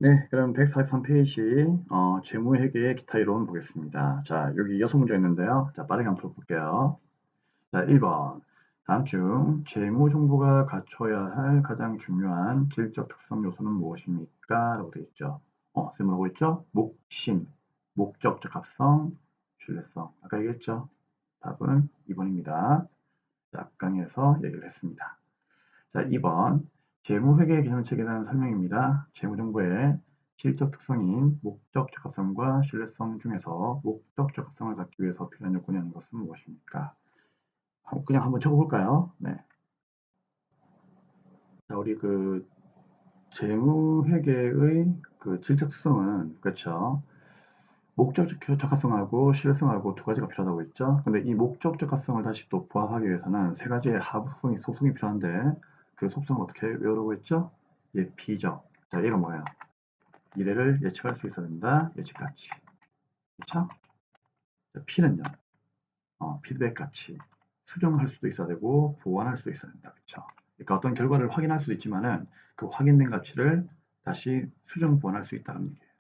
네, 그럼 143페이지 재무회계의 기타 이론 보겠습니다. 자, 여기 6문제 있는데요. 자, 빠르게 한번 풀어볼게요. 자, 1번. 다음 중 재무정보가 갖춰야 할 가장 중요한 질적 특성 요소는 무엇입니까? 라고 되어 있죠. 쌤 뭐라고 했죠? 목심, 목적 적합성, 신뢰성. 아까 얘기했죠? 답은 2번입니다. 자, 강의에서 얘기를 했습니다. 자, 2번. 재무회계 개념책에 대한 설명입니다. 재무정보의 실적 특성인 목적 적합성과 신뢰성 중에서 목적 적합성을 갖기 위해서 필요한 요건이 아닌 것은 무엇입니까? 그냥 한번 적어볼까요? 네. 자, 우리 그 재무회계의 그 질적 특성은 그렇죠. 목적 적합성하고 신뢰성하고 두 가지가 필요하다고 했죠. 근데 이 목적 적합성을 다시 또 부합하기 위해서는 세 가지의 하부 속성이 필요한데 그 속성을 어떻게 외우라고 했죠? 예피적. 자, 얘가 뭐예요? 미래를 예측할 수 있어야 된다. 예측가치. 그쵸? P는요. 피드백 가치. 수정할 수도 있어야 되고 보완할 수도 있어야 된다. 그쵸? 그러니까 어떤 결과를 확인할 수도 있지만은 그 확인된 가치를 다시 수정 보완할 수 있다는 얘기예요.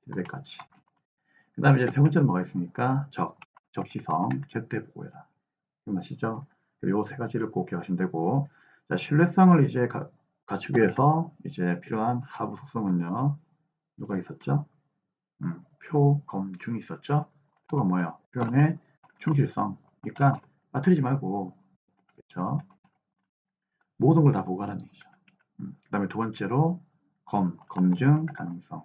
피드백 가치. 그 다음에 이제 세 번째는 뭐가 있습니까? 적시성, 제때 보고해라. 기억나시죠? 요 세 가지를 꼭 기억하시면 되고, 자, 신뢰성을 이제 갖추기 위해서 이제 필요한 하부 속성은요, 누가 있었죠? 표, 검, 중이 있었죠? 표가 뭐예요? 표현의 충실성. 그러니까 빠뜨리지 말고, 그렇죠? 모든 걸 다 보고하라는 얘기죠. 그 다음에 두 번째로 검증 가능성.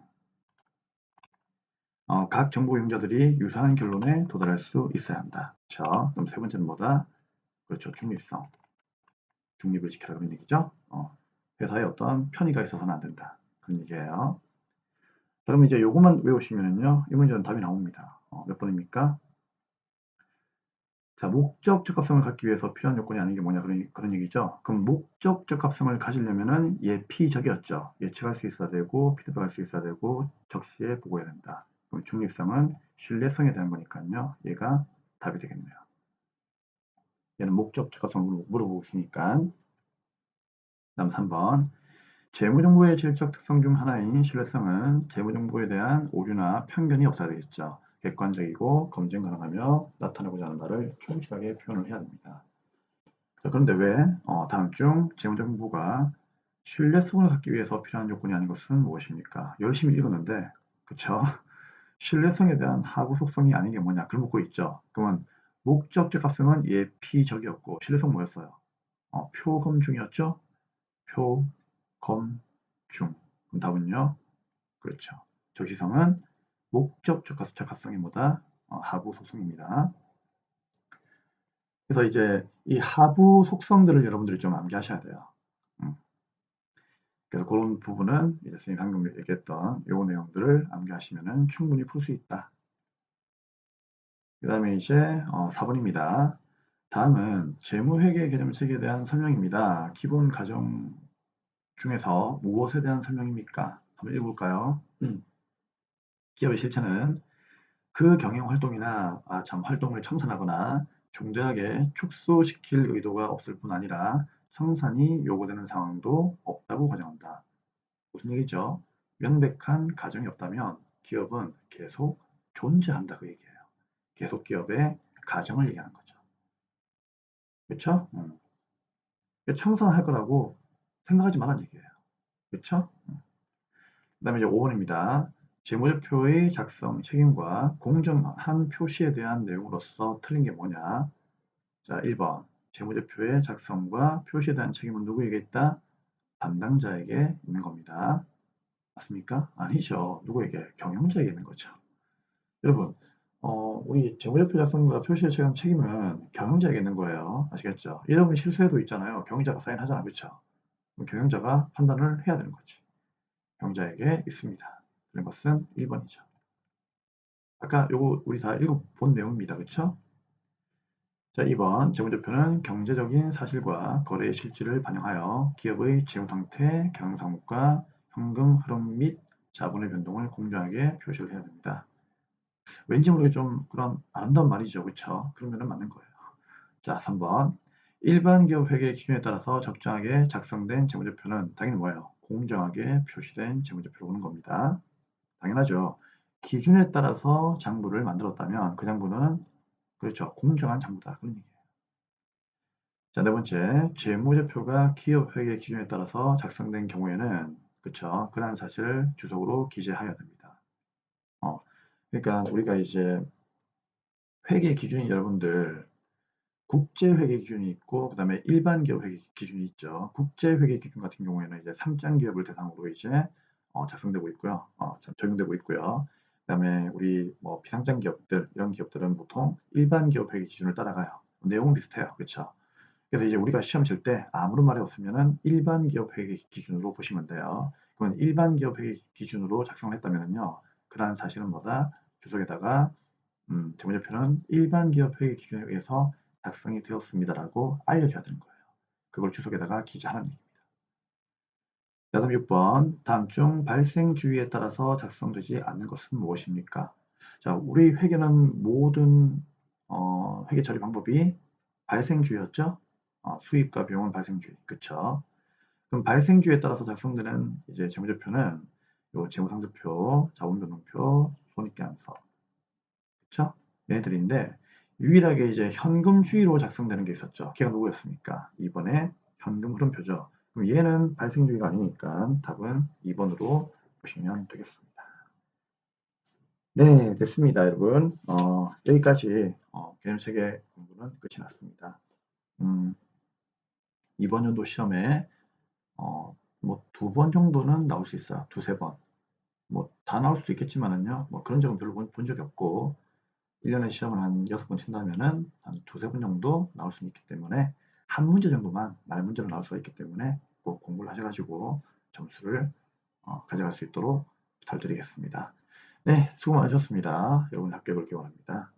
각 정보 이용자들이 유사한 결론에 도달할 수 있어야 한다. 그렇죠? 그럼 세 번째는 뭐다? 그렇죠. 중립성. 중립을 지켜라 그런 얘기죠. 회사에 어떤 편의가 있어서는 안 된다. 그런 얘기예요. 그럼 이제 요것만 외우시면은요, 이 문제는 답이 나옵니다. 몇 번입니까? 자, 목적 적합성을 갖기 위해서 필요한 요건이 아닌 게 뭐냐 그런 얘기죠. 그럼 목적 적합성을 가지려면은 예피적이었죠. 예측할 수 있어야 되고 피드백할 수 있어야 되고 적시에 보고해야 된다. 그럼 중립성은 신뢰성에 대한 거니까요. 얘가 답이 되겠네요. 얘는 목적 적합성 물어보고 있으니까. 다음 3번. 재무정보의 질적 특성 중 하나인 신뢰성은 재무정보에 대한 오류나 편견이 없어야 되겠죠. 객관적이고 검증 가능하며 나타내고자 하는 바를 충실하게 표현을 해야 됩니다. 자, 그런데 왜 다음 중 재무정보가 신뢰성을 갖기 위해서 필요한 요건이 아닌 것은 무엇입니까? 열심히 읽었는데 그쵸? 신뢰성에 대한 하부 속성이 아닌 게 뭐냐? 그걸 묻고 있죠. 그러면 목적적 합성은 예피적이었고 신뢰성 뭐였어요? 표검중이었죠? 표검중. 그럼 답은요? 그렇죠. 적시성은 목적적 합성이 뭐다? 하부 속성입니다. 그래서 이제 이 하부 속성들을 여러분들이 좀 암기하셔야 돼요. 음. 그래서 그런 부분은 이제 선생님이 방금 얘기했던 요 내용들을 암기하시면 충분히 풀 수 있다. 그 다음에 이제 4번입니다. 다음은 재무회계 개념 체계에 대한 설명입니다. 기본 과정 중에서 무엇에 대한 설명입니까? 한번 읽어볼까요? 기업의 실체는 그 경영 활동이나 활동을 청산하거나 중대하게 축소시킬 의도가 없을 뿐 아니라 청산이 요구되는 상황도 없다고 가정한다. 무슨 얘기죠? 명백한 가정이 없다면 기업은 계속 존재한다 그 얘기예요. 계속 기업의 가정을 얘기하는 거죠. 그렇죠? 청산할 거라고 생각하지 말라는 얘기예요. 그렇죠? 그 다음에 이제 5번입니다. 재무제표의 작성 책임과 공정한 표시에 대한 내용으로서 틀린 게 뭐냐? 자, 1번. 재무제표의 작성과 표시에 대한 책임은 누구에게 있다? 담당자에게 있는 겁니다. 맞습니까? 아니죠. 누구에게? 경영자에게 있는 거죠. 여러분, 우리 재무제표 작성과 표시에 대한 책임은 경영자에게 있는 거예요. 아시겠죠? 여러분 실수해도 있잖아요. 경영자가 사인하잖아. 그렇죠? 경영자가 판단을 해야 되는 거지. 경영자에게 있습니다. 그런 것은 1번이죠. 아까 요거 우리 다 읽어본 내용입니다. 그쵸? 자, 2번 재무제표는 경제적인 사실과 거래의 실질을 반영하여 기업의 재무 상태, 경영 상황과 현금 흐름 및 자본의 변동을 공정하게 표시를 해야 됩니다. 왠지 모르게 좀 그런 아름다운 말이죠. 그쵸? 그러면 맞는 거예요. 자, 3번 일반 기업 회계 기준에 따라서 적정하게 작성된 재무제표는 당연히 뭐예요? 공정하게 표시된 재무제표로 오는 겁니다. 당연하죠. 기준에 따라서 장부를 만들었다면 그 장부는 그렇죠. 공정한 장부다. 그런 얘기예요. 자, 네 번째, 재무제표가 기업 회계 기준에 따라서 작성된 경우에는 그쵸. 그러한 사실을 주석으로 기재하여야 됩니다. 그러니까 우리가 이제 회계 기준이 여러분들 국제회계 기준이 있고 그다음에 일반 기업 회계 기준이 있죠. 국제회계 기준 같은 경우에는 이제 3장 기업을 대상으로 이제 작성되고 있고요. 적용되고 있고요. 그다음에 우리 뭐 비상장 기업들 이런 기업들은 보통 일반 기업 회계 기준을 따라가요. 내용은 비슷해요. 그렇죠? 그래서 이제 우리가 시험 칠 때 아무런 말이 없으면은 일반 기업 회계 기준으로 보시면 돼요. 그러면 일반 기업 회계 기준으로 작성을 했다면은요. 그러한 사실은 뭐다? 주석에다가 재무제표는 일반 기업 회계 기준에 의해서 작성이 되었습니다라고 알려줘야 되는 거예요. 그걸 주석에다가 기재하는 얘기입니다. 자, 다음 6번. 다음 중 발생 주의에 따라서 작성되지 않는 것은 무엇입니까? 자, 우리 회계는 모든 회계 처리 방법이 발생주였죠? 수익과 비용은 발생주의. 그쵸? 그럼 발생주에 따라서 작성되는 이제 재무제표는 요 재무상태표, 자본변동표, 손익계산서. 그쵸? 얘네들인데 유일하게 이제 현금주의로 작성되는 게 있었죠. 걔가 누구였습니까? 이번에 현금 흐름표죠. 그럼 얘는 발생주의가 아니니까 답은 2번으로 보시면 되겠습니다. 네, 됐습니다, 여러분. 여기까지 개념체계 공부는 끝이 났습니다. 이번 연도 시험에 뭐 2번 정도는 나올 수 있어요. 2~3번. 뭐 다 나올 수도 있겠지만은요. 뭐 그런 적은 별로 본 적이 없고 1년에 시험을 한 6번 친다면은 한 2~3번 정도 나올 수 있기 때문에 한 문제 정도만 말문제로 나올 수가 있기 때문에 꼭 공부를 하셔가지고 점수를 가져갈 수 있도록 부탁드리겠습니다. 네, 수고 많으셨습니다. 여러분 합격을 기원합니다.